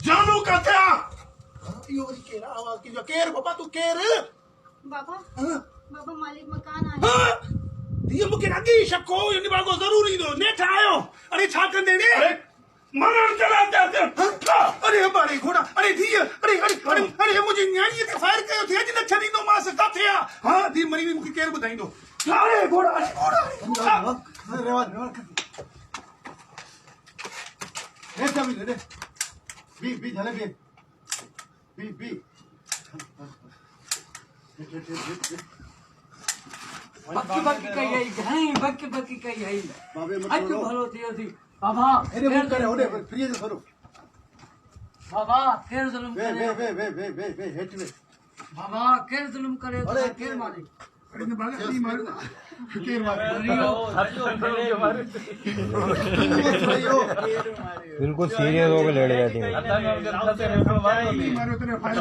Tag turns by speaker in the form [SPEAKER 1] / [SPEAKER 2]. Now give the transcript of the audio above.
[SPEAKER 1] जानू का क्या
[SPEAKER 2] यो वरी केर आवाज की जो केर बाबा तू केर
[SPEAKER 3] बाबा
[SPEAKER 2] हाँ
[SPEAKER 3] बाबा मालिक मकान आया
[SPEAKER 2] हाँ दिए मुके अगी शको इन बागो जरूरी दो ने ठायो अरे छा कंदे ने
[SPEAKER 1] अरे मरण चला जाते
[SPEAKER 2] अरे हमारे घोड़ा अरे दिए अरे अरे अरे अरे मुझे न्याणी ते फायर कयो थे जिन छनी दो मास का थिया हां दी मरी मुके केर बुधाई दो अरे घोड़ा अरे घोड़ा रेवा
[SPEAKER 4] ले चाबी ले बी झाले बी
[SPEAKER 5] बक्की बक्की कही आई घणी बक्की कही आई
[SPEAKER 4] बाबे मत
[SPEAKER 5] अॼु
[SPEAKER 4] छोड़ो
[SPEAKER 5] भलो थियो थी बाबा
[SPEAKER 4] अरे वो करे ओडे फ्री से करो
[SPEAKER 5] बाबा केर ज़ुल्म
[SPEAKER 4] वे
[SPEAKER 5] करे
[SPEAKER 4] वे हेठ वे
[SPEAKER 5] बाबा केर ज़ुल्म करे
[SPEAKER 4] अरे
[SPEAKER 5] केर मारे
[SPEAKER 2] अरे ने बागा दी मार केर मार
[SPEAKER 6] बिल्कुल सीरियस होकर लड़ जाती है।
[SPEAKER 2] मारो तेरे फायर